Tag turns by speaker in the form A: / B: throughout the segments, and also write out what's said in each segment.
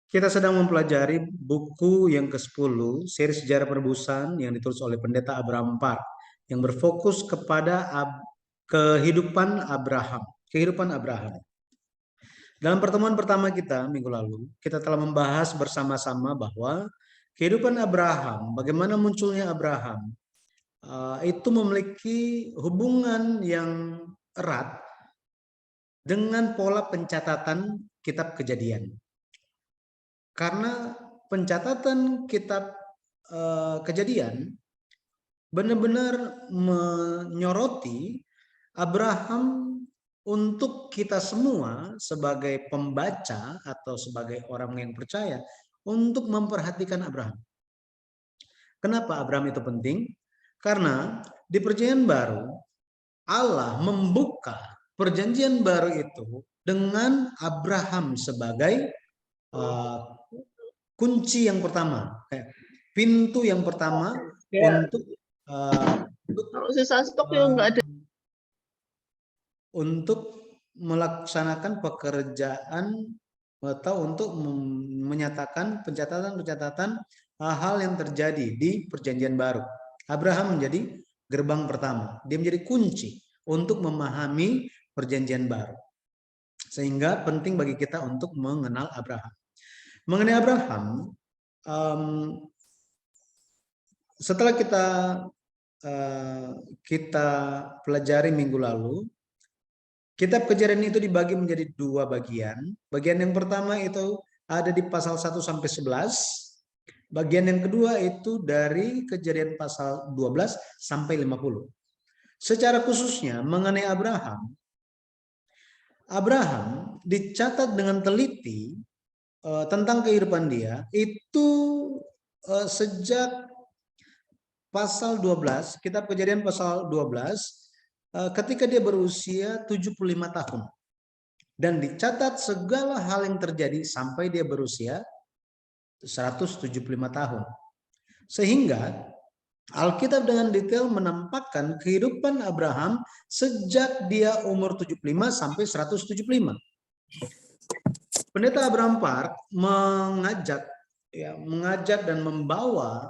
A: Kita sedang mempelajari buku yang ke-10, seri sejarah penebusan yang ditulis oleh Pendeta Abraham Park, yang berfokus kepada kehidupan Abraham. Kehidupan Abraham. Dalam pertemuan pertama kita minggu lalu, kita telah membahas bersama-sama bahwa kehidupan Abraham, bagaimana munculnya Abraham, itu memiliki hubungan yang erat dengan pola pencatatan kitab Kejadian. Karena pencatatan kitab Kejadian benar-benar menyoroti Abraham untuk kita semua sebagai pembaca atau sebagai orang yang percaya untuk memperhatikan Abraham. Kenapa Abraham itu penting? Karena di Perjanjian Baru Allah membuka Perjanjian Baru itu dengan Abraham sebagai kunci yang pertama, pintu yang pertama untuk
B: sisa stok yang nggak ada.
A: Untuk melaksanakan pekerjaan atau untuk menyatakan pencatatan-pencatatan hal-hal yang terjadi di Perjanjian Baru. Abraham menjadi gerbang pertama. Dia menjadi kunci untuk memahami Perjanjian Baru. Sehingga penting bagi kita untuk mengenal Abraham. Mengenai Abraham, setelah kita pelajari minggu lalu, kitab Kejadian itu dibagi menjadi dua bagian. Bagian yang pertama itu ada di pasal 1 sampai 11. Bagian yang kedua itu dari Kejadian pasal 12 sampai 50. Secara khususnya mengenai Abraham, Abraham dicatat dengan teliti tentang kehidupan dia itu sejak pasal 12, kitab Kejadian pasal 12, ketika dia berusia 75 tahun. Dan dicatat segala hal yang terjadi sampai dia berusia 175 tahun. Sehingga Alkitab dengan detail menampakkan kehidupan Abraham sejak dia umur 75 sampai 175. Pendeta Abraham Park mengajak dan membawa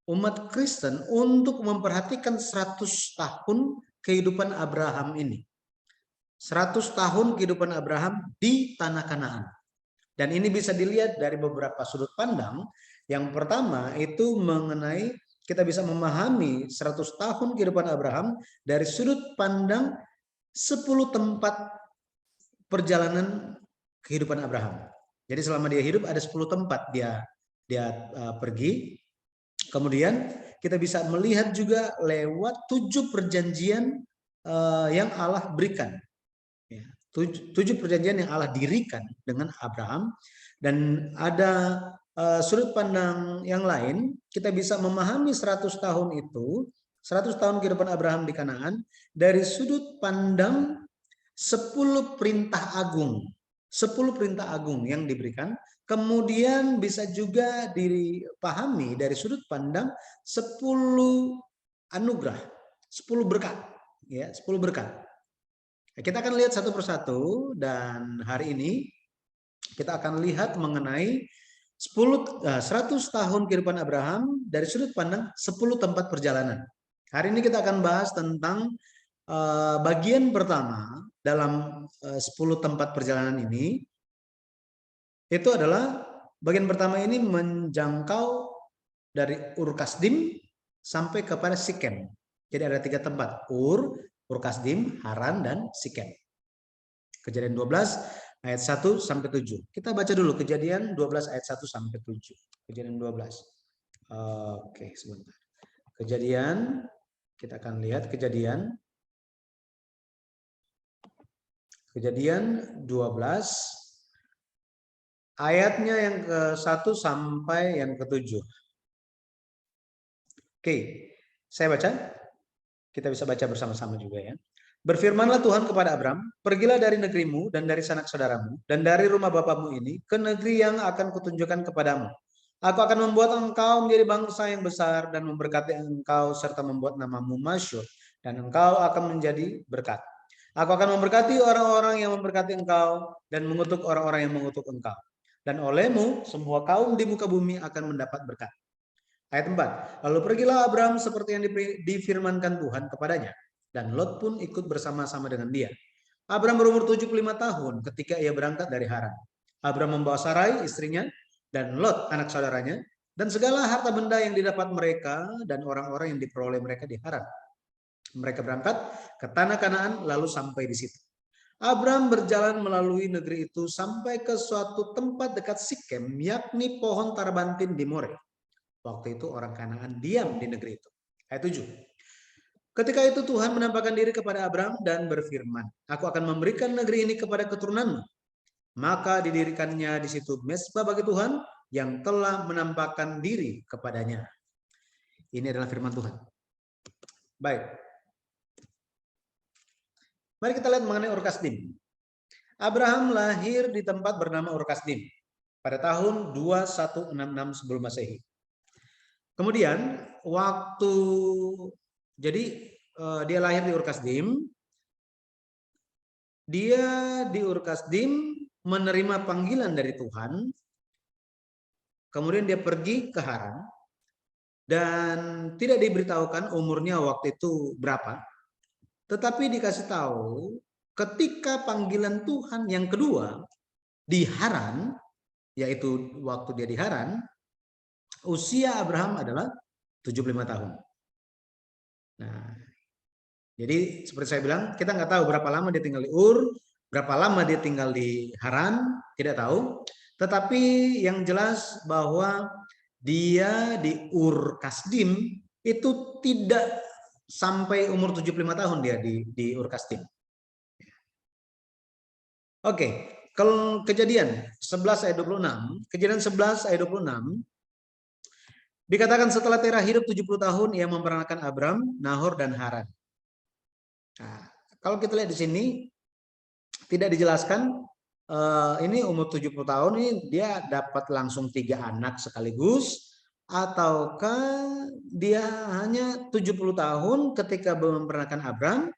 A: umat Kristen untuk memperhatikan 100 tahun kehidupan Abraham ini. 100 tahun kehidupan Abraham di tanah Kanaan. Dan ini bisa dilihat dari beberapa sudut pandang. Yang pertama itu mengenai kita bisa memahami 100 tahun kehidupan Abraham dari sudut pandang 10 tempat perjalanan kehidupan Abraham. Jadi selama dia hidup ada 10 tempat dia pergi. Kemudian kita bisa melihat juga lewat 7 perjanjian yang Allah berikan. 7 perjanjian yang Allah dirikan dengan Abraham. Dan ada sudut pandang yang lain, kita bisa memahami 100 tahun itu, 100 tahun kehidupan Abraham di Kanaan, dari sudut pandang 10 perintah agung. 10 perintah agung yang diberikan. Kemudian bisa juga dipahami dari sudut pandang 10 anugerah, 10 berkat. Ya, 10 berkat. Kita akan lihat satu persatu, dan hari ini kita akan lihat mengenai 100 tahun kehidupan Abraham dari sudut pandang 10 tempat perjalanan. Hari ini kita akan bahas tentang bagian pertama dalam 10 tempat perjalanan ini. Itu adalah bagian pertama ini menjangkau dari Ur Kasdim sampai kepada Sikem. Jadi ada 3 tempat, Ur Kasdim, Haran, dan Sikem. Kejadian 12 ayat 1 sampai 7. Kita baca dulu Kejadian 12 ayat 1 sampai 7. Kejadian 12. Oke, sebentar. Kejadian, kita akan lihat Kejadian 12 ayatnya yang ke-1 sampai yang ke-7. Oke, saya baca. Kita bisa baca bersama-sama juga ya. Berfirmanlah Tuhan kepada Abram, pergilah dari negerimu dan dari sanak saudaramu dan dari rumah bapamu ini ke negeri yang akan kutunjukkan kepadamu. Aku akan membuat engkau menjadi bangsa yang besar dan memberkati engkau serta membuat namamu masyhur, dan engkau akan menjadi berkat. Aku akan memberkati orang-orang yang memberkati engkau dan mengutuk orang-orang yang mengutuk engkau. dan olehmu semua kaum di muka bumi akan mendapat berkat. Ayat 4. Lalu pergilah Abram seperti yang difirmankan Tuhan kepadanya, dan Lot pun ikut bersama-sama dengan dia. Abram berumur 75 tahun ketika ia berangkat dari Haran. Abram membawa Sarai istrinya dan Lot anak saudaranya dan segala harta benda yang didapat mereka dan orang-orang yang diperoleh mereka di Haran. Mereka berangkat ke tanah Kanaan lalu sampai di situ. Abram berjalan melalui negeri itu sampai ke suatu tempat dekat Sikem, yakni pohon Tarbantin di More. Waktu itu orang Kanaan diam di negeri itu. Ayat 7. Ketika itu Tuhan menampakkan diri kepada Abram dan berfirman, aku akan memberikan negeri ini kepada keturunanmu. Maka didirikannya di situ mezbah bagi Tuhan yang telah menampakkan diri kepadanya. Ini adalah firman Tuhan. Baik. Mari kita lihat mengenai Ur Kasdim. Abraham lahir di tempat bernama Ur Kasdim pada tahun 2166 sebelum Masehi. Kemudian dia lahir di Ur Kasdim. Dia di Ur Kasdim menerima panggilan dari Tuhan. Kemudian dia pergi ke Haran dan tidak diberitahukan umurnya waktu itu berapa. Tetapi dikasih tahu ketika panggilan Tuhan yang kedua di Haran, yaitu waktu dia di Haran, usia Abraham adalah 75 tahun. Nah, jadi seperti saya bilang, kita nggak tahu berapa lama dia tinggal di Ur, berapa lama dia tinggal di Haran, tidak tahu. Tetapi yang jelas bahwa dia di Ur Kasdim itu tidak sampai umur 75 tahun dia di Ur Kasdim. Oke, kalau Kejadian 11 ayat 26, Kejadian 11 ayat 26, dikatakan setelah Terah hidup 70 tahun, ia memperanakan Abram, Nahor, dan Haran. Nah, kalau kita lihat di sini, tidak dijelaskan ini umur 70 tahun ini dia dapat langsung 3 anak sekaligus, ataukah dia hanya 70 tahun ketika memperanakan Abram.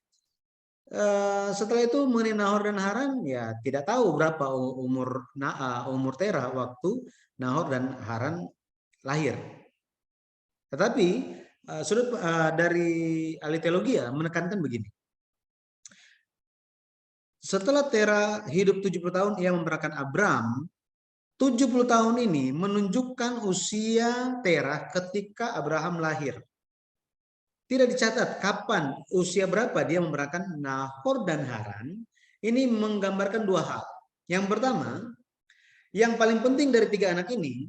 A: Setelah itu mengenai Nahor dan Haran, ya tidak tahu berapa umur Terah waktu Nahor dan Haran lahir. Tetapi dari ahli teologi menekankan begini. Setelah Terah hidup 70 tahun, ia memperanakan Abram. 70 tahun ini menunjukkan usia Terah ketika Abraham lahir. Tidak dicatat kapan, usia berapa dia memperanakan Nahor dan Haran. Ini menggambarkan 2 hal. Yang pertama, yang paling penting dari 3 anak ini,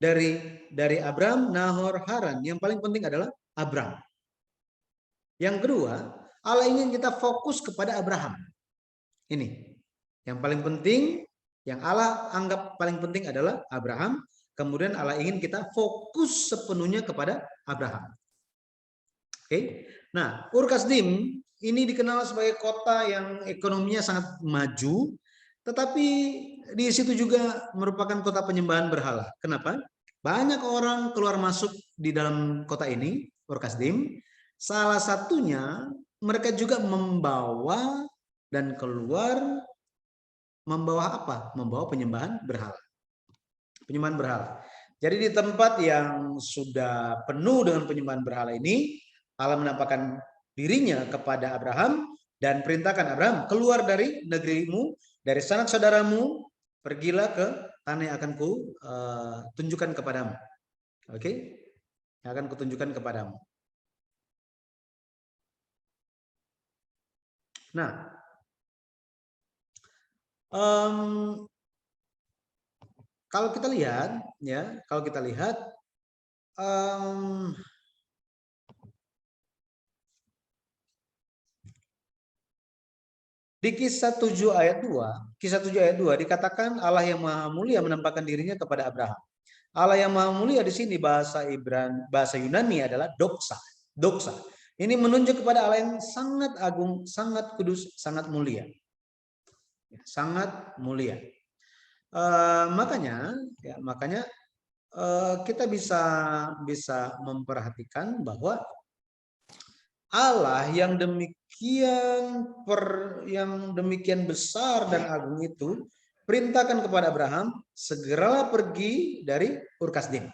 A: dari Abram, Nahor, Haran, yang paling penting adalah Abram. Yang kedua, Allah ingin kita fokus kepada Abraham. Ini yang paling penting, yang Allah anggap paling penting adalah Abraham. Kemudian Allah ingin kita fokus sepenuhnya kepada Abraham. Oke. Nah, Ur Kasdim ini dikenal sebagai kota yang ekonominya sangat maju, tetapi di situ juga merupakan kota penyembahan berhala. Kenapa? Banyak orang keluar masuk di dalam kota ini, Ur Kasdim. Salah satunya mereka juga membawa dan keluar membawa apa? Membawa penyembahan berhala. Penyembahan berhala. Jadi di tempat yang sudah penuh dengan penyembahan berhala ini, Allah menampakkan dirinya kepada Abraham dan perintahkan Abraham, keluar dari negerimu, dari sanak saudaramu, pergilah ke tanah yang akan tunjukkan kepadamu. Oke? Yang akan kutunjukkan kepadamu. Nah, kalau kita lihat, di Kisah 7 ayat 2, dikatakan Allah yang Maha Mulia menampakkan dirinya kepada Abraham. Allah yang Maha Mulia di sini bahasa Yunani adalah doksa. Doksa. Ini menunjuk kepada Allah yang sangat agung, sangat kudus, sangat mulia. Sangat mulia. Makanya kita bisa memperhatikan bahwa Allah yang demikian besar dan agung itu perintahkan kepada Abraham, segeralah pergi dari Ur Kasdim.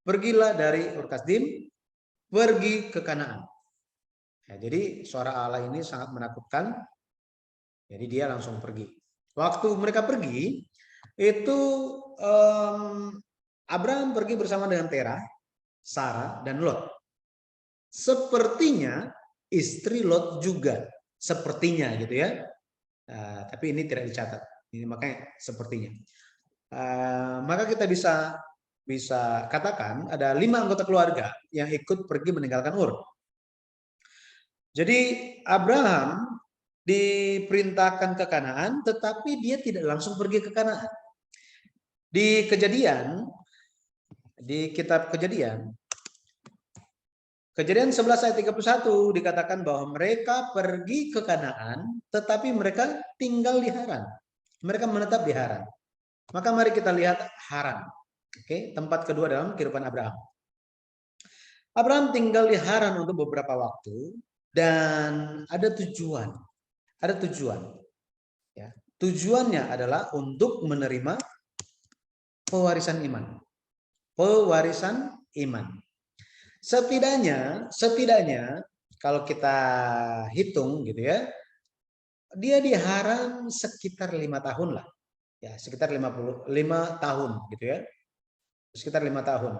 A: Pergilah dari Ur Kasdim, pergi ke Kanaan. Ya, jadi suara Allah ini sangat menakutkan. Jadi dia langsung pergi. Waktu mereka pergi, itu Abraham pergi bersama dengan Terah, Sarah, dan Lot. Sepertinya istri Lot juga. Sepertinya gitu ya. Tapi ini tidak dicatat. Ini makanya sepertinya. Maka kita bisa katakan ada 5 anggota keluarga yang ikut pergi meninggalkan Ur. Jadi Abraham diperintahkan ke Kanaan, tetapi dia tidak langsung pergi ke Kanaan. Di Kejadian, di kitab Kejadian 11 ayat 31 dikatakan bahwa mereka pergi ke Kanaan, tetapi mereka tinggal di Haran. Mereka menetap di Haran. Maka mari kita lihat Haran. Oke, tempat kedua dalam kehidupan Abraham. Abraham tinggal di Haran untuk beberapa waktu dan ada tujuan. Ada tujuan. Ya. Tujuannya adalah untuk menerima pewarisan iman. Pewarisan iman. Setidaknya kalau kita hitung gitu ya, dia di Haran sekitar 5 tahun lah. Ya, sekitar 55 tahun gitu ya. Sekitar 5 tahun.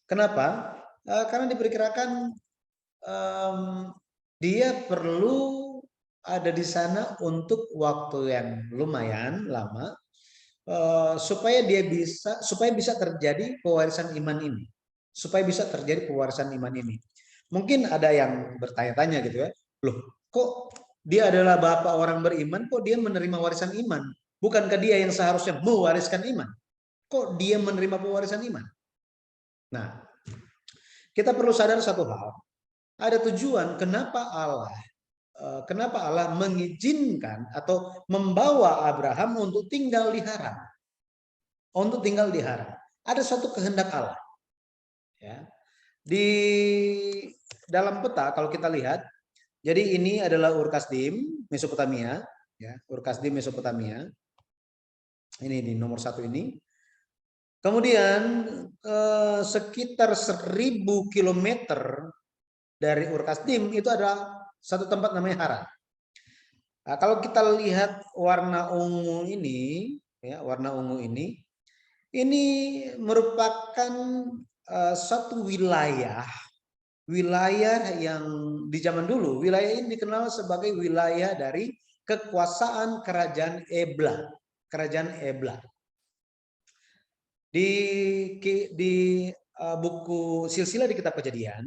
A: Kenapa? Karena diperkirakan dia perlu ada di sana untuk waktu yang lumayan lama supaya bisa terjadi pewarisan iman ini. Supaya bisa terjadi pewarisan iman ini. Mungkin ada yang bertanya-tanya gitu ya. Loh, kok dia adalah bapak orang beriman, kok dia menerima warisan iman? Bukankah dia yang seharusnya mewariskan iman? Kok dia menerima pewarisan iman? Nah, kita perlu sadar satu hal. Ada tujuan kenapa Allah mengizinkan atau membawa Abraham untuk tinggal di Haran. Untuk tinggal di Haran. Ada suatu kehendak Allah. Ya. Di dalam peta kalau kita lihat, jadi ini adalah Ur Kasdim, Mesopotamia, ya, Ur Kasdim Mesopotamia. Ini di nomor 1 ini. Kemudian sekitar 1000 km dari Ur Kasdim itu ada satu tempat namanya Haran. Nah, kalau kita lihat warna ungu ini, ya, warna ungu ini merupakan satu wilayah yang di zaman dulu, wilayah ini dikenal sebagai wilayah dari kekuasaan kerajaan Ebla. Kerajaan Ebla. Di buku silsilah di kitab Kejadian,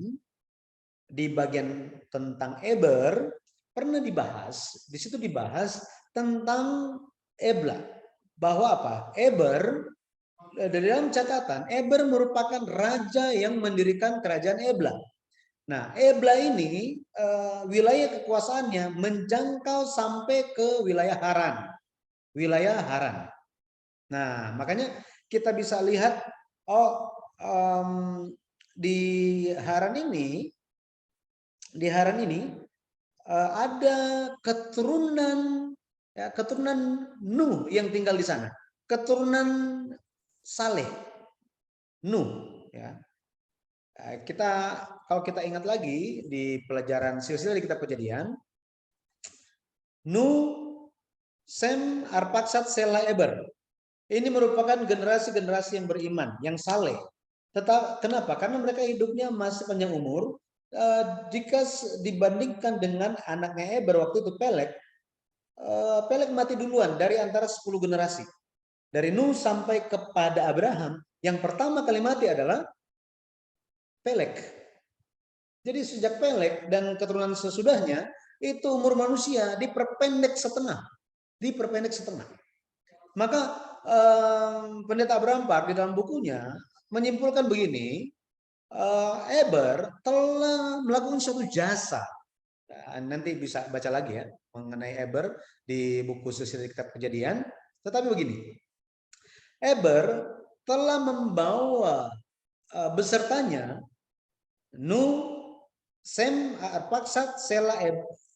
A: di bagian tentang Eber, pernah dibahas, di situ dibahas tentang Ebla. Bahwa apa? Eber, dari dalam catatan, Eber merupakan raja yang mendirikan kerajaan Ebla. Nah, Ebla ini wilayah kekuasaannya menjangkau sampai ke wilayah Haran. Wilayah Haran. Nah, makanya kita bisa lihat di Haran ini ada keturunan Nuh yang tinggal di sana. Keturunan Saleh. Nuh, ya. Kalau kita ingat lagi di pelajaran silsilah di kitab Kejadian, Nuh, Sem, Arpaksad, Sela, Eber. Ini merupakan generasi-generasi yang beriman, yang saleh. Kenapa? Karena mereka hidupnya masih panjang umur. Jika dibandingkan dengan anaknya Eber waktu itu Pelek, Pelek mati duluan dari antara 10 generasi. Dari Nuh sampai kepada Abraham, yang pertama kali mati adalah Pelek. Jadi sejak Pelek dan keturunan sesudahnya, itu umur manusia diperpendek setengah. Maka Pendeta Abraham Park di dalam bukunya menyimpulkan begini, Eber telah melakukan suatu jasa. Nanti bisa baca lagi ya mengenai Eber di buku silsilah kitab Kejadian. Tetapi begini, Eber telah membawa besertanya Nuh, Sem, Arpaksad, Sela,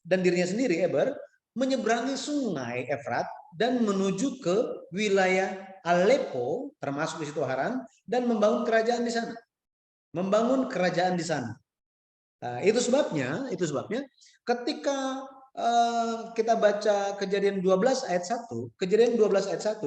A: dan dirinya sendiri Eber menyeberangi sungai Efrat dan menuju ke wilayah Aleppo, termasuk di situ Haran, dan membangun kerajaan di sana. Membangun kerajaan di sana. Nah, itu sebabnya ketika kita baca Kejadian 12 ayat 1, Kejadian 12 ayat 1,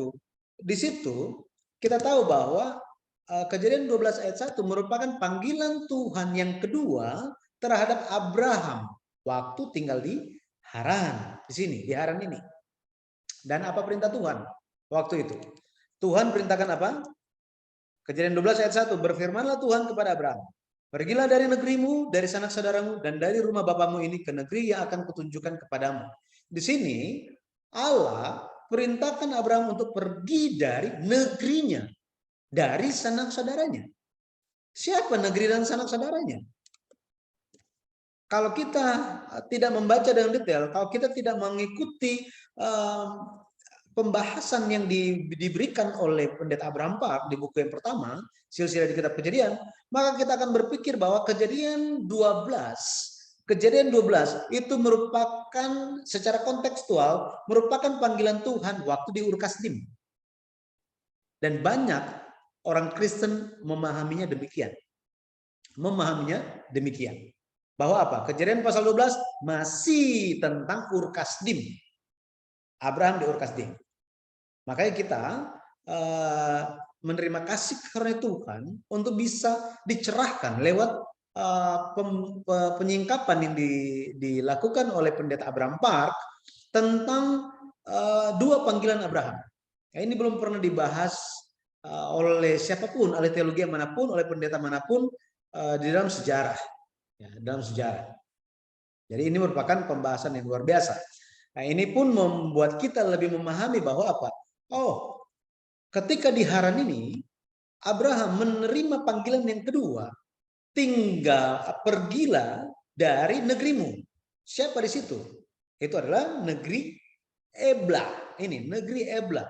A: di situ kita tahu bahwa Kejadian 12 ayat 1 merupakan panggilan Tuhan yang kedua terhadap Abraham waktu tinggal di Haran, di sini, di Haran ini. Dan apa perintah Tuhan waktu itu? Tuhan perintahkan apa? Kejadian 12 ayat 1, berfirmanlah Tuhan kepada Abraham, pergilah dari negerimu, dari sanak saudaramu, dan dari rumah bapamu ini ke negeri yang akan kutunjukkan kepadamu. Di sini Allah perintahkan Abraham untuk pergi dari negerinya, dari sanak saudaranya. Siapa negeri dan sanak saudaranya? Kalau kita tidak membaca dengan detail, kalau kita tidak mengikuti pembahasan yang diberikan oleh Pendeta Abraham Park di buku yang pertama, silsilah di kitab Kejadian, maka kita akan berpikir bahwa Kejadian 12 itu merupakan secara kontekstual merupakan panggilan Tuhan waktu di Ur Kasdim. Dan banyak orang Kristen memahaminya demikian. Bahwa apa? Kejadian pasal 12 masih tentang Ur Kasdim. Abraham di Ur Kasdim. Makanya kita menerima kasih karunia Tuhan untuk bisa dicerahkan lewat penyingkapan yang dilakukan oleh Pendeta Abraham Park tentang dua panggilan Abraham. Ya, ini belum pernah dibahas oleh siapapun, oleh teologi manapun, oleh pendeta manapun di dalam sejarah. Ya, dalam sejarah. Jadi ini merupakan pembahasan yang luar biasa. Nah, ini pun membuat kita lebih memahami bahwa apa? Oh, ketika di Haran ini Abraham menerima panggilan yang kedua, pergilah dari negerimu. Siapa di situ? Itu adalah negeri Ebla. Ini negeri Ebla.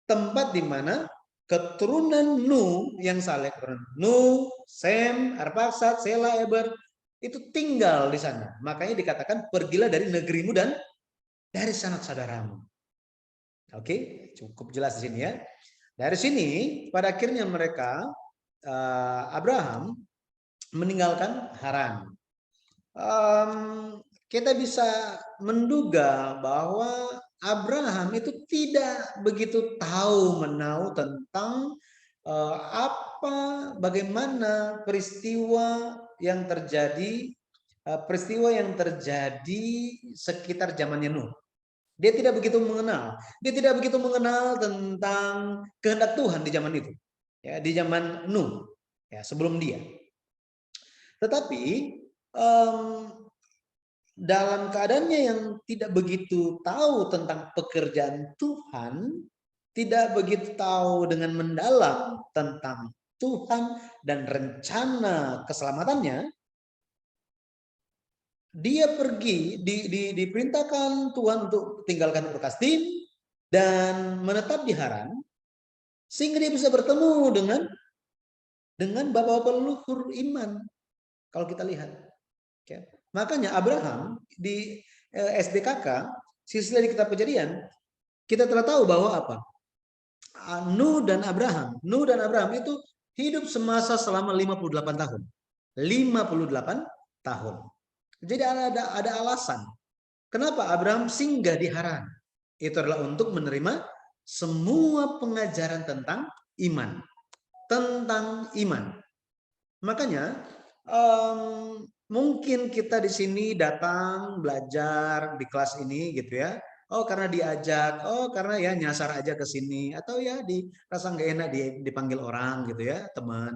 A: Tempat di mana keturunan Nuh yang saleh, Nuh, Sem, Arphaxad, Sela, Eber, itu tinggal di sana. Makanya dikatakan pergilah dari negerimu dan dari sanak saudaramu. Oke, cukup jelas di sini ya. Dari sini pada akhirnya mereka Abraham meninggalkan Haran. Kita bisa menduga bahwa Abraham itu tidak begitu tahu menahu tentang bagaimana peristiwa yang terjadi sekitar zamannya Nuh. Dia tidak begitu mengenal. Dia tidak begitu mengenal tentang kehendak Tuhan di zaman itu. Ya, di zaman Nuh, ya, sebelum dia. Tetapi dalam keadaannya yang tidak begitu tahu tentang pekerjaan Tuhan, tidak begitu tahu dengan mendalam tentang Tuhan dan rencana keselamatannya, dia pergi, diperintahkan Tuhan untuk tinggalkan Ur Kasdim dan menetap di Haran, sehingga dia bisa bertemu dengan bapak-bapak leluhur iman. Kalau kita lihat, okay. Makanya Abraham di SDKK, silsilah di kitab Kejadian, kita telah tahu bahwa apa? Nuh dan Abraham itu hidup semasa selama 58 tahun. 58 tahun. Jadi ada alasan. Kenapa Abraham singgah di Haran? Itu adalah untuk menerima semua pengajaran tentang iman. Tentang iman. Makanya mungkin kita di sini datang belajar di kelas ini gitu ya. Oh, karena diajak, oh karena ya nyasar aja ke sini, atau ya dirasa nggak enak dipanggil orang gitu ya, teman.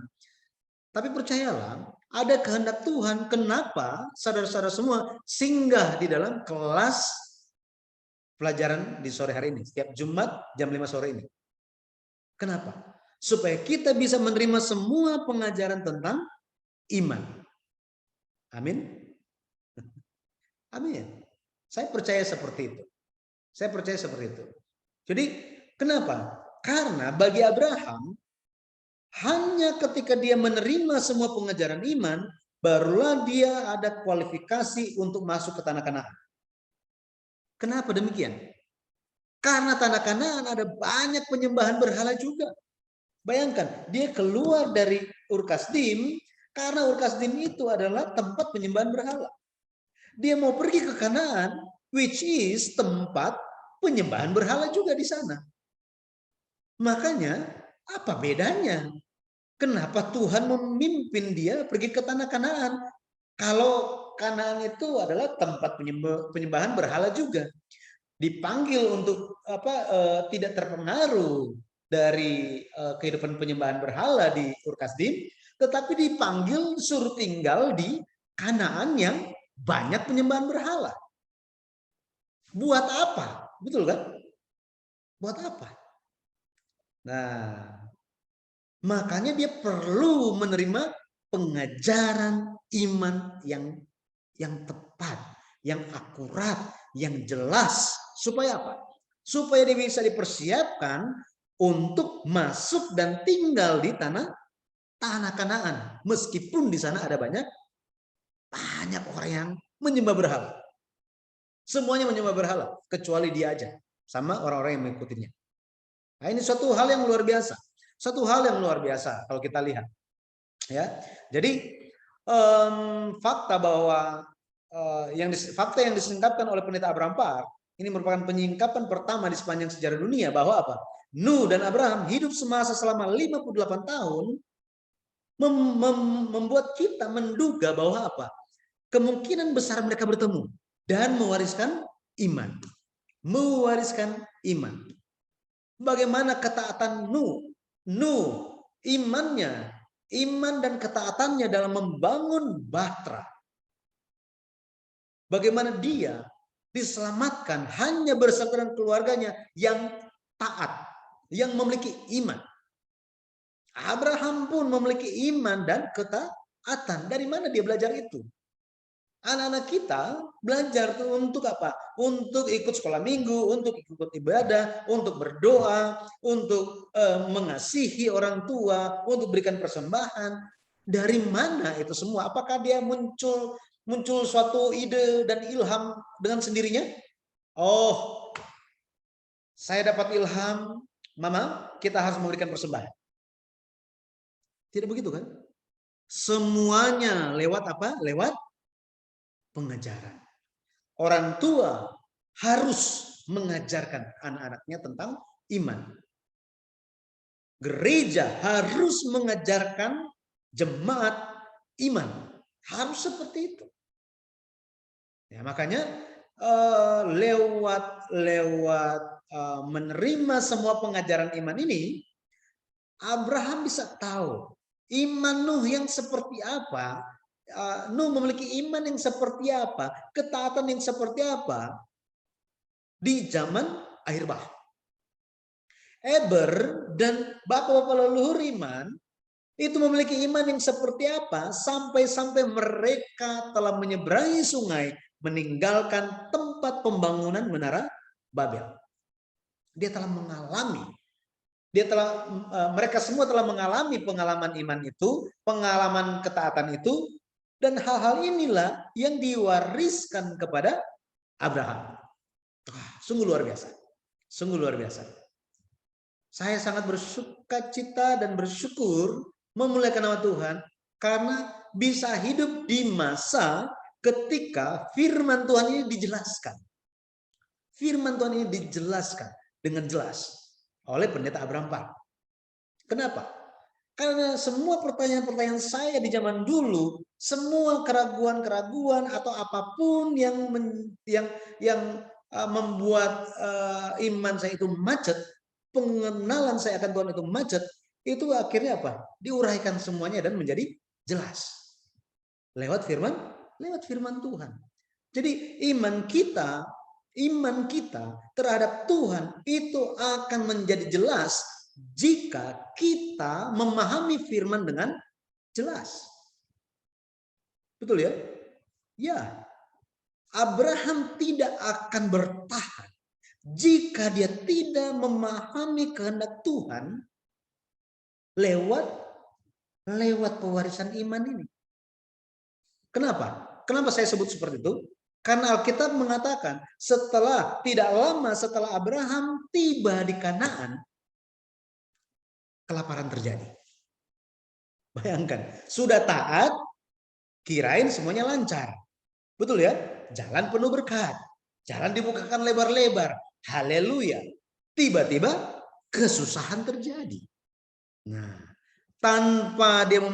A: Tapi percayalah, ada kehendak Tuhan. Kenapa saudara-saudara semua singgah di dalam kelas pelajaran di sore hari ini, setiap Jumat jam 5 sore ini? Kenapa? Supaya kita bisa menerima semua pengajaran tentang iman. Amin. Amin. Saya percaya seperti itu. Jadi kenapa? Karena bagi Abraham, hanya ketika dia menerima semua pengajaran iman, barulah dia ada kualifikasi untuk masuk ke tanah Kanaan. Kenapa demikian? Karena tanah Kanaan ada banyak penyembahan berhala juga. Bayangkan, dia keluar dari Ur Kasdim karena Ur Kasdim itu adalah tempat penyembahan berhala. Dia mau pergi ke Kanaan, which is tempat penyembahan berhala juga di sana. Makanya, apa bedanya? Kenapa Tuhan memimpin dia pergi ke tanah Kanaan? Kalau Kanaan itu adalah tempat penyembahan berhala juga. Dipanggil untuk tidak terpengaruh dari kehidupan penyembahan berhala di Ur Kasdim, tetapi dipanggil suruh tinggal di Kanaan yang banyak penyembahan berhala. Buat apa? Betul kan? Buat apa? Nah, makanya dia perlu menerima pengajaran iman yang tepat, yang akurat, yang jelas. Supaya apa? Supaya dia bisa dipersiapkan untuk masuk dan tinggal di tanah Kanaan. Meskipun di sana ada banyak orang yang menyembah berhala. Semuanya menyembah berhala, kecuali dia aja sama orang-orang yang mengikutinya. Nah, ini suatu hal yang luar biasa. Satu hal yang luar biasa kalau kita lihat. Ya. Jadi fakta bahwa fakta yang disingkapkan oleh pendeta Abraham Park ini merupakan penyingkapan pertama di sepanjang sejarah dunia bahwa apa? Nuh dan Abraham hidup semasa selama 58 tahun membuat kita menduga bahwa apa? Kemungkinan besar mereka bertemu dan mewariskan iman. Mewariskan iman. Bagaimana ketaatan Nuh? Nuh, imannya, iman dan ketaatannya dalam membangun Bahtera. Bagaimana dia diselamatkan hanya bersama dengan keluarganya yang taat, yang memiliki iman. Abraham pun memiliki iman dan ketaatan. Dari mana dia belajar itu? Anak-anak kita belajar tuh untuk apa? Untuk ikut sekolah minggu, untuk ikut ibadah, untuk berdoa, untuk mengasihi orang tua, untuk berikan persembahan. Dari mana itu semua? Apakah dia muncul suatu ide dan ilham dengan sendirinya? Oh, saya dapat ilham, Mama, kita harus memberikan persembahan. Tidak begitu kan? Semuanya lewat apa? Lewat pengajaran. Orang tua harus mengajarkan anak-anaknya tentang iman. Gereja harus mengajarkan jemaat iman. Harus seperti itu. Ya, makanya lewat menerima semua pengajaran iman ini, Abraham bisa tahu iman Nuh yang seperti apa. Nuh memiliki iman yang seperti apa, ketaatan yang seperti apa di zaman akhir bah. Eber dan bapak-bapak leluhur iman itu memiliki iman yang seperti apa sampai-sampai mereka telah menyeberangi sungai, meninggalkan tempat pembangunan menara Babel. Dia telah mengalami, mereka semua telah mengalami pengalaman iman itu, pengalaman ketaatan itu, dan hal-hal inilah yang diwariskan kepada Abraham. Sungguh luar biasa. Sungguh luar biasa. Saya sangat bersukacita dan bersyukur memuliakan nama Tuhan karena bisa hidup di masa ketika firman Tuhan ini dijelaskan. Firman Tuhan ini dijelaskan dengan jelas oleh pendeta Abraham Park. Kenapa? Karena semua pertanyaan-pertanyaan saya di zaman dulu, semua keraguan-keraguan atau apapun yang membuat iman saya itu macet, pengenalan saya akan Tuhan itu macet, itu akhirnya apa? Diuraikan semuanya dan menjadi jelas lewat firman Tuhan. Jadi iman kita terhadap Tuhan itu akan menjadi jelas jika kita memahami firman dengan jelas. Betul ya? Ya. Abraham tidak akan bertahan jika dia tidak memahami kehendak Tuhan lewat pewarisan iman ini. Kenapa? Kenapa saya sebut seperti itu? Karena Alkitab mengatakan tidak lama setelah Abraham tiba di Kanaan, kelaparan terjadi. Bayangkan, sudah taat, kirain semuanya lancar. Betul ya? Jalan penuh berkat. Jalan dibukakan lebar-lebar. Haleluya. Tiba-tiba kesusahan terjadi. Nah, tanpa dia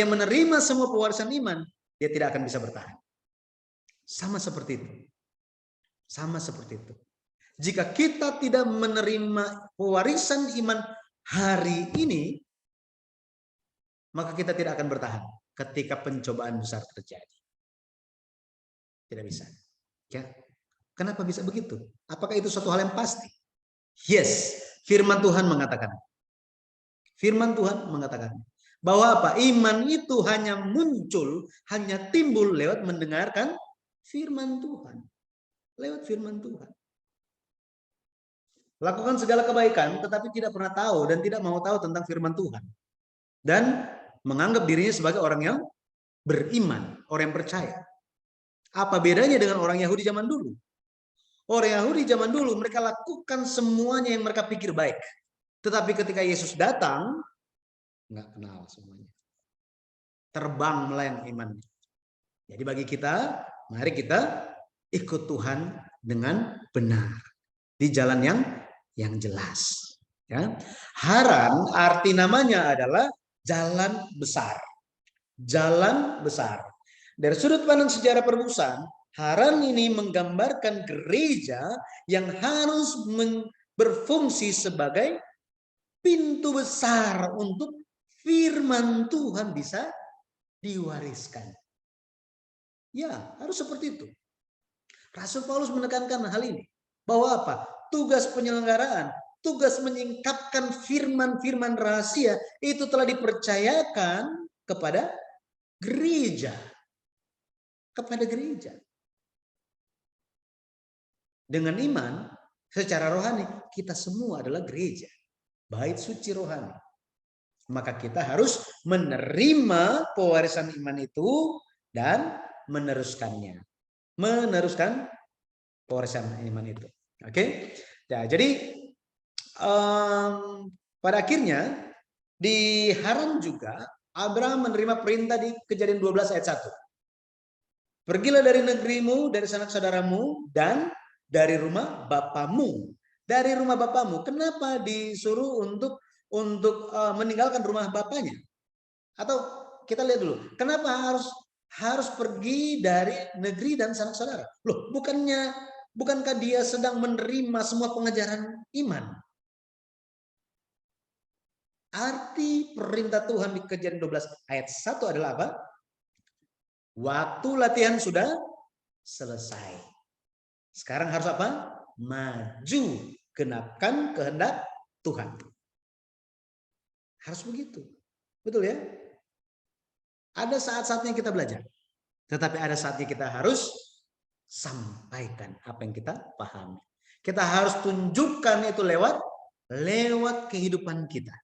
A: menerima semua pewarisan iman, dia tidak akan bisa bertahan. Sama seperti itu. Sama seperti itu. Jika kita tidak menerima pewarisan iman hari ini, maka kita tidak akan bertahan ketika pencobaan besar terjadi. Tidak bisa. Ya. Kenapa bisa begitu? Apakah itu suatu hal yang pasti? Yes, firman Tuhan mengatakan. Firman Tuhan mengatakan bahwa apa? Iman itu hanya muncul, hanya timbul lewat mendengarkan firman Tuhan. Lewat firman Tuhan. Lakukan segala kebaikan, tetapi tidak pernah tahu dan tidak mau tahu tentang firman Tuhan. Dan menganggap dirinya sebagai orang yang beriman, orang yang percaya. Apa bedanya dengan orang Yahudi zaman dulu? Orang Yahudi zaman dulu, mereka lakukan semuanya yang mereka pikir baik. Tetapi ketika Yesus datang, nggak kenal semuanya. Terbang melayang imannya. Jadi bagi kita, mari kita ikut Tuhan dengan benar di jalan yang jelas. Ya. Haran arti namanya adalah jalan besar. Jalan besar. Dari sudut pandang sejarah perubusan, Haran ini menggambarkan gereja yang harus berfungsi sebagai pintu besar untuk firman Tuhan bisa diwariskan. Ya, harus seperti itu. Rasul Paulus menekankan hal ini. Bahwa apa? Tugas penyelenggaraan, tugas menyingkapkan firman-firman rahasia itu telah dipercayakan kepada gereja. Kepada gereja. Dengan iman, secara rohani, kita semua adalah gereja. Bait suci rohani. Maka kita harus menerima pewarisan iman itu dan meneruskannya. Meneruskan pewarisan iman itu. Oke? Ya, jadi pada akhirnya di Haran juga Abraham menerima perintah di Kejadian 12 ayat 1. Pergilah dari negerimu, dari sanak saudaramu, dan dari rumah bapamu. Dari rumah bapamu. Kenapa disuruh untuk meninggalkan rumah bapaknya? Atau kita lihat dulu, kenapa harus pergi dari negeri dan sanak saudara? Loh, bukankah dia sedang menerima semua pengajaran iman? Arti perintah Tuhan di Kejadian 12 ayat 1 adalah apa? Waktu latihan sudah selesai. Sekarang harus apa? Maju, genapkan kehendak Tuhan. Harus begitu. Betul ya? Ada saat-saatnya kita belajar. Tetapi ada saatnya kita harus sampaikan apa yang kita pahami. Kita harus tunjukkan itu lewat kehidupan kita.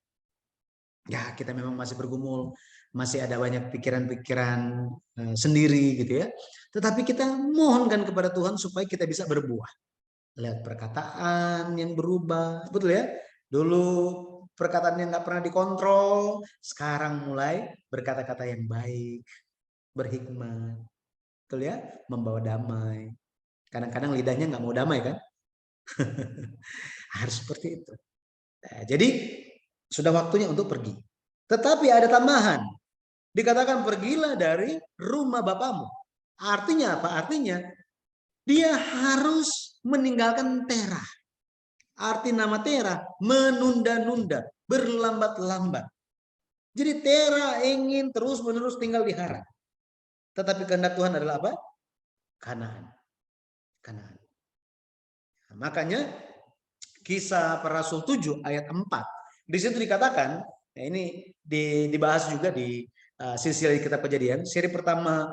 A: Ya, kita memang masih bergumul, masih ada banyak pikiran-pikiran sendiri gitu ya. Tetapi kita mohonkan kepada Tuhan supaya kita bisa berbuah. Lihat perkataan yang berubah, betul ya? Dulu perkataan yang nggak pernah dikontrol, sekarang mulai berkata-kata yang baik, berhikmat, betul ya? Membawa damai. Kadang-kadang lidahnya nggak mau damai kan? Harus seperti itu. Nah, jadi sudah waktunya untuk pergi. Tetapi ada tambahan. Dikatakan pergilah dari rumah bapamu. Artinya apa? Artinya dia harus meninggalkan Terah. Arti nama Terah menunda-nunda, berlambat-lambat. Jadi Terah ingin terus-menerus tinggal di Haran. Tetapi kehendak Tuhan adalah apa? Kanaan. Kanaan. Nah, makanya Kisah Para Rasul 7 ayat 4. Di situ dikatakan, ya ini dibahas juga di silsilah Kitab Kejadian, seri pertama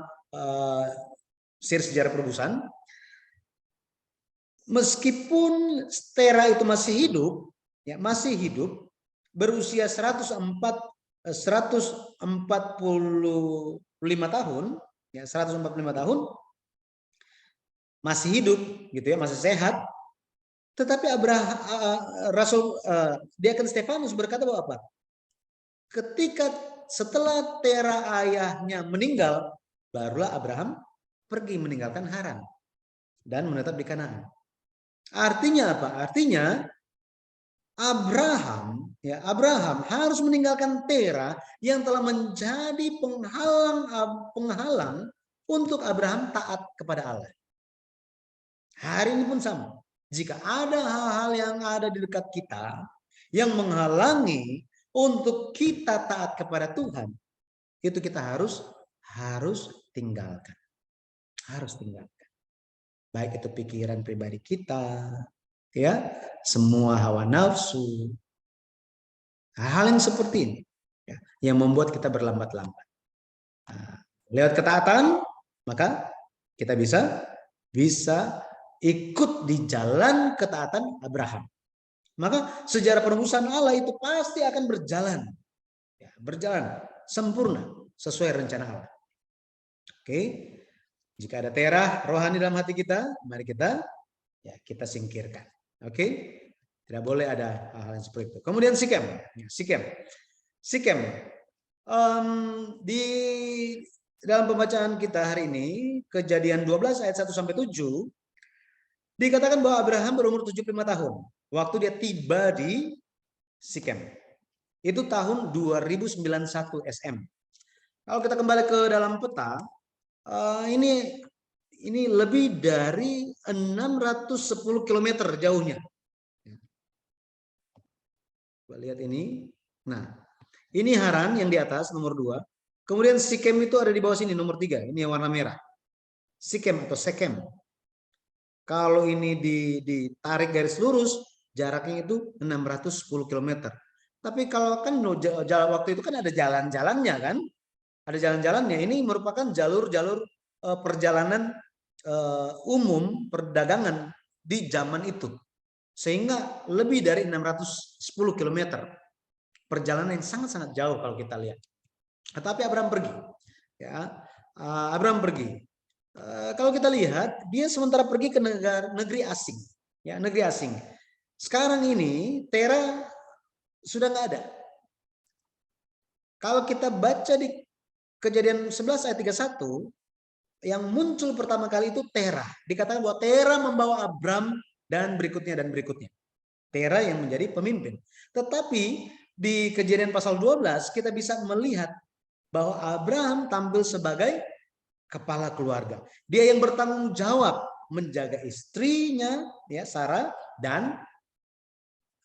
A: seri sejarah perubusan. Meskipun Terah itu masih hidup, berusia 145 tahun, ya 145 tahun, masih hidup, gitu ya, masih sehat. Tetapi Rasul Diakon Stefanus berkata bahwa apa? Ketika setelah Tera ayahnya meninggal, barulah Abraham pergi meninggalkan Haran dan menetap di Kanaan. Artinya apa? Artinya Abraham harus meninggalkan Tera yang telah menjadi penghalang untuk Abraham taat kepada Allah. Hari ini pun sama. Jika ada hal-hal yang ada di dekat kita yang menghalangi untuk kita taat kepada Tuhan, itu kita harus tinggalkan. Harus tinggalkan. Baik itu pikiran pribadi kita, ya, semua hawa nafsu, hal yang seperti ini, ya, yang membuat kita berlambat-lambat. Nah, lewat ketaatan, maka kita bisa ikut di jalan ketaatan Abraham. Maka sejarah penebusan Allah itu pasti akan berjalan, ya, berjalan sempurna sesuai rencana Allah. Oke, jika ada Terah rohani dalam hati kita, mari kita singkirkan. Oke, tidak boleh ada hal-hal seperti itu. Kemudian Sikem. Di dalam pembacaan kita hari ini, Kejadian 12 ayat 1 sampai 7, dikatakan bahwa Abraham berumur 75 tahun waktu dia tiba di Sikem. Itu tahun 2091 SM. Kalau kita kembali ke dalam peta, ini lebih dari 610 km jauhnya. Coba lihat ini. Nah, ini Haran yang di atas nomor 2. Kemudian Sikem itu ada di bawah sini nomor 3. Ini yang warna merah. Sikem atau Sekem. Kalau ini ditarik garis lurus, jaraknya itu 610 km. Tapi kalau kan waktu itu kan ada jalan-jalannya kan? Ada jalan-jalannya. Ini merupakan jalur-jalur perjalanan umum perdagangan di zaman itu. Sehingga lebih dari 610 km. Perjalanan yang sangat-sangat jauh kalau kita lihat. Tetapi Abraham pergi. Ya, Abraham pergi. Kalau kita lihat, dia sementara pergi ke negeri asing. Ya, negeri asing. Sekarang ini Tera sudah nggak ada. Kalau kita baca di Kejadian 11 ayat 31, yang muncul pertama kali itu Tera. Dikatakan bahwa Tera membawa Abram dan berikutnya. Tera yang menjadi pemimpin. Tetapi di Kejadian pasal 12 kita bisa melihat bahwa Abraham tampil sebagai kepala keluarga. Dia yang bertanggung jawab menjaga istrinya, ya, Sarah, dan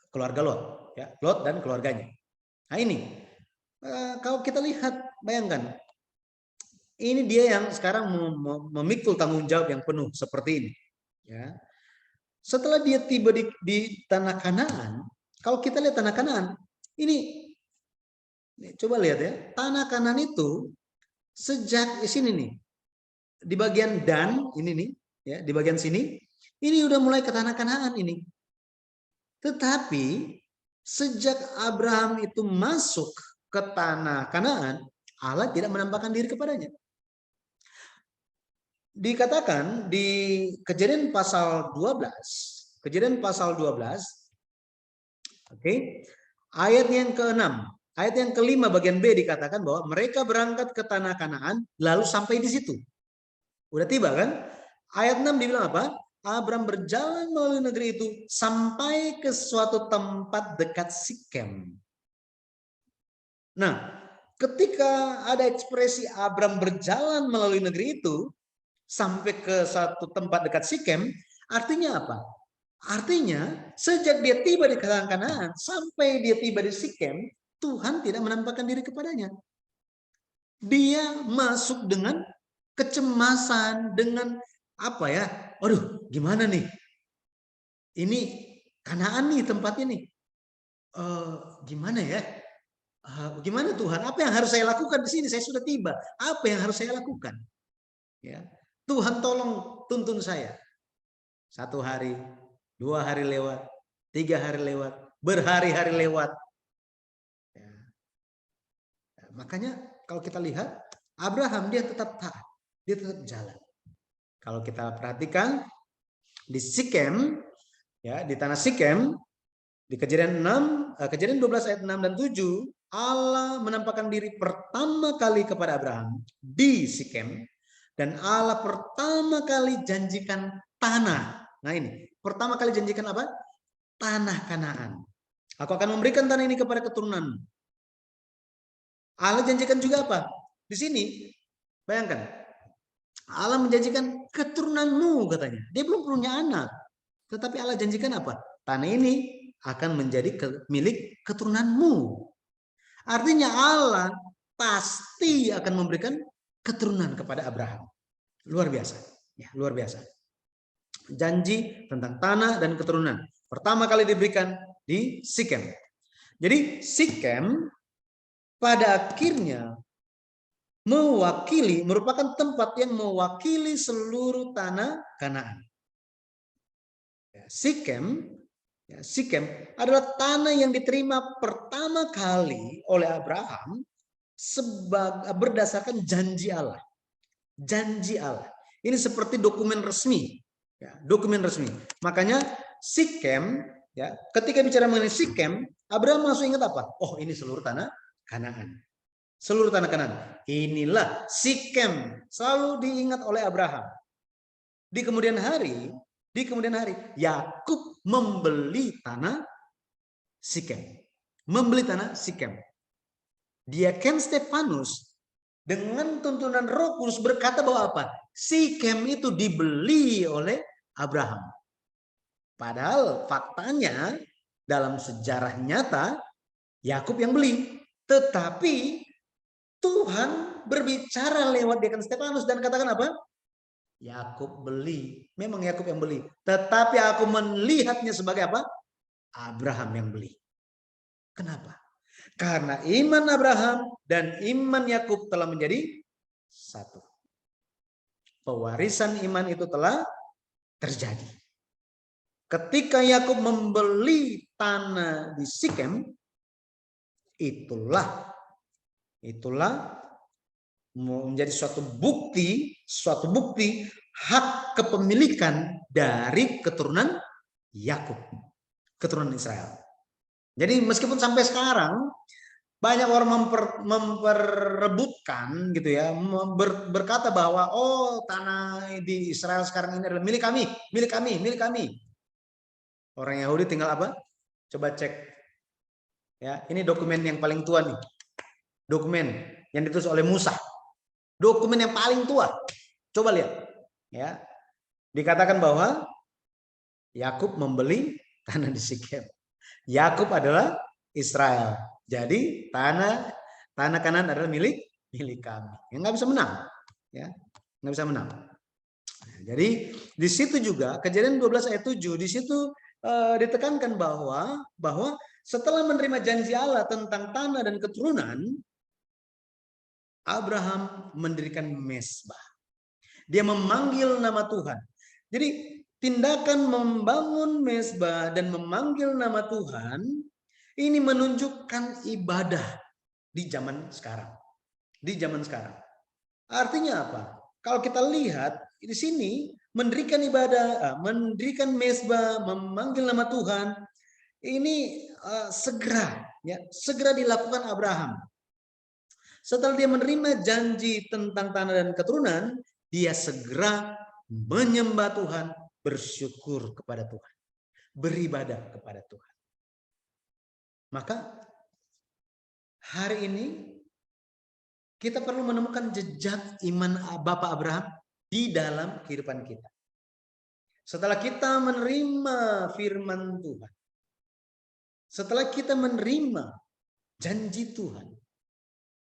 A: keluarga Lot, ya, Lot dan keluarganya. Nah ini, kalau kita lihat, bayangkan, ini dia yang sekarang memikul tanggung jawab yang penuh seperti ini. Ya. Setelah dia tiba di tanah Kanaan, kalau kita lihat tanah Kanaan, ini coba lihat ya, tanah Kanaan itu sejak di sini nih, di bagian Dan ini nih, ya, di bagian sini, ini udah mulai ke tanah Kanaan ini. Tetapi sejak Abraham itu masuk ke tanah Kanaan, Allah tidak menampakkan diri kepadanya. Dikatakan di Kejadian pasal 12, oke, ayat yang ke-6, ayat yang ke-5 bagian B dikatakan bahwa mereka berangkat ke tanah Kanaan lalu sampai di situ. Udah tiba kan? Ayat 6 dibilang apa? Abraham berjalan melalui negeri itu sampai ke suatu tempat dekat Sikem. Nah, ketika ada ekspresi Abraham berjalan melalui negeri itu sampai ke satu tempat dekat Sikem, artinya apa? Artinya sejak dia tiba di Kanaan sampai dia tiba di Sikem, Tuhan tidak menampakkan diri kepadanya. Dia masuk dengan kecemasan, dengan apa ya? Aduh, gimana nih? Ini Kanaan nih tempatnya nih. Gimana ya? Gimana Tuhan? Apa yang harus saya lakukan di sini? Saya sudah tiba. Apa yang harus saya lakukan? Ya, Tuhan tolong tuntun saya. 1 hari, 2 hari lewat, 3 hari lewat, berhari-hari lewat. Ya. Makanya kalau kita lihat Abraham dia tetap taat, dia tetap jalan. Kalau kita perhatikan di Sikem, ya, di tanah Sikem, di Kejadian 12 ayat 6 dan 7, Allah menampakkan diri pertama kali kepada Abraham di Sikem, dan Allah pertama kali janjikan tanah. Nah ini, pertama kali janjikan apa? Tanah Kanaan. Aku akan memberikan tanah ini kepada keturunan. Allah janjikan juga apa? Di sini, bayangkan, Allah menjanjikan keturunanmu katanya. Dia belum punya anak. Tetapi Allah janjikan apa? Tanah ini akan menjadi milik keturunanmu. Artinya Allah pasti akan memberikan keturunan kepada Abraham. Luar biasa. Ya, luar biasa. Janji tentang tanah dan keturunan. Pertama kali diberikan di Sikem. Jadi Sikem pada akhirnya merupakan tempat yang mewakili seluruh tanah Kanaan. Sikem adalah tanah yang diterima pertama kali oleh Abraham berdasarkan janji Allah. Janji Allah. Ini seperti dokumen resmi. Ya, dokumen resmi. Makanya Sikem, ya, ketika bicara mengenai Sikem, Abraham langsung ingat apa? Oh, ini seluruh tanah Kanaan. Seluruh tanah Kanaan. Inilah Sikem, selalu diingat oleh Abraham. Di kemudian hari, Yakub membeli tanah Sikem. Membeli tanah Sikem. Diaken Stefanus dengan tuntunan Roh Kudus berkata bahwa apa? Sikem itu dibeli oleh Abraham. Padahal faktanya dalam sejarah nyata Yakub yang beli. Tetapi Tuhan berbicara lewat Diaken Stefanus dan katakan apa? Yakub beli. Memang Yakub yang beli. Tetapi aku melihatnya sebagai apa? Abraham yang beli. Kenapa? Karena iman Abraham dan iman Yakub telah menjadi satu. Pewarisan iman itu telah terjadi. Ketika Yakub membeli tanah di Sikem, itulah menjadi suatu bukti hak kepemilikan dari keturunan Yakub, keturunan Israel. Jadi meskipun sampai sekarang banyak orang memperebutkan gitu ya, berkata bahwa oh tanah di Israel sekarang ini adalah milik kami. Orang Yahudi tinggal apa? Coba cek. Ya, ini dokumen yang paling tua nih. Dokumen yang ditulis oleh Musa. Dokumen yang paling tua. Coba lihat. Ya. Dikatakan bahwa Yakub membeli tanah di Sikem. Yakub adalah Israel. Jadi tanah Kanaan adalah milik kami. Yang nggak bisa menang. Ya. Nggak bisa menang. Nah, jadi di situ juga Kejadian 12 ayat 7 di situ ditekankan bahwa setelah menerima janji Allah tentang tanah dan keturunan, Abraham mendirikan mezbah. Dia memanggil nama Tuhan. Jadi tindakan membangun mezbah dan memanggil nama Tuhan ini menunjukkan ibadah di zaman sekarang. Di zaman sekarang. Artinya apa? Kalau kita lihat di sini mendirikan ibadah, mendirikan mezbah, memanggil nama Tuhan, ini segera dilakukan Abraham. Setelah dia menerima janji tentang tanah dan keturunan, dia segera menyembah Tuhan, bersyukur kepada Tuhan, beribadah kepada Tuhan. Maka hari ini kita perlu menemukan jejak iman Bapak Abraham di dalam kehidupan kita. Setelah kita menerima firman Tuhan, setelah kita menerima janji Tuhan,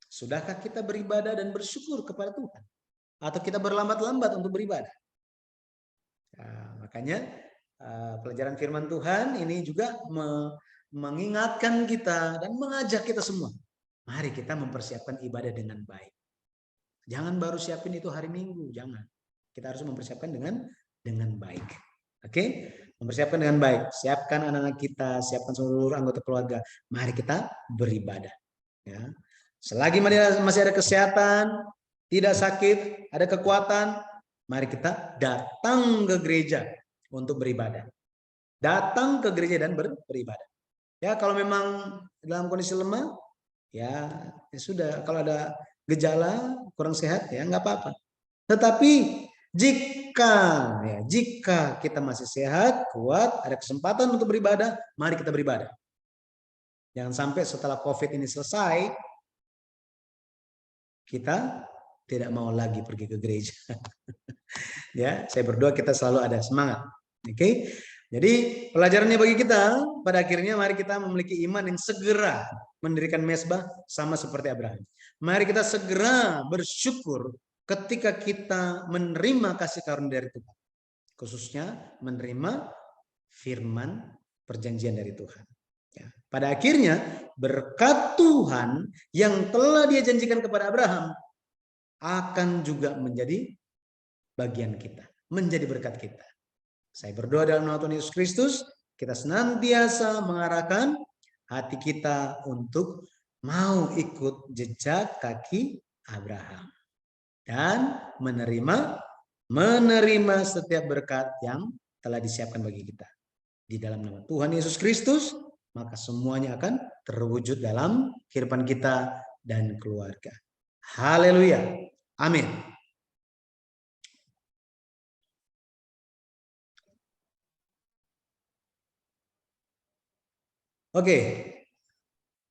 A: sudahkah kita beribadah dan bersyukur kepada Tuhan? Atau kita berlambat-lambat untuk beribadah? Nah, makanya pelajaran firman Tuhan ini juga mengingatkan kita dan mengajak kita semua. Mari kita mempersiapkan ibadah dengan baik. Jangan baru siapin itu hari Minggu, jangan. Kita harus mempersiapkan dengan baik. Oke? Mempersiapkan dengan baik. Siapkan anak-anak kita, siapkan seluruh anggota keluarga. Mari kita beribadah. Ya. Selagi masih ada kesehatan, tidak sakit, ada kekuatan, Mari kita datang ke gereja untuk beribadah. Datang ke gereja dan beribadah. Ya, kalau memang dalam kondisi lemah, ya sudah. Kalau ada gejala kurang sehat, ya nggak apa-apa. Tetapi jika kita masih sehat, kuat, ada kesempatan untuk beribadah, mari kita beribadah. Jangan sampai setelah COVID ini selesai, kita tidak mau lagi pergi ke gereja. Ya, saya berdoa kita selalu ada semangat. Oke. Jadi pelajarannya bagi kita, pada akhirnya mari kita memiliki iman yang segera mendirikan mezbah sama seperti Abraham. Mari kita segera bersyukur ketika kita menerima kasih karunia dari Tuhan. Khususnya menerima firman perjanjian dari Tuhan. Ya. Pada akhirnya berkat Tuhan yang telah Dia janjikan kepada Abraham akan juga menjadi bagian kita, menjadi berkat kita. Saya berdoa dalam nama Tuhan Yesus Kristus, kita senantiasa mengarahkan hati kita untuk mau ikut jejak kaki Abraham dan menerima setiap berkat yang telah disiapkan bagi kita. Di dalam nama Tuhan Yesus Kristus, maka semuanya akan terwujud dalam kehidupan kita dan keluarga. Haleluya. Amin. Oke,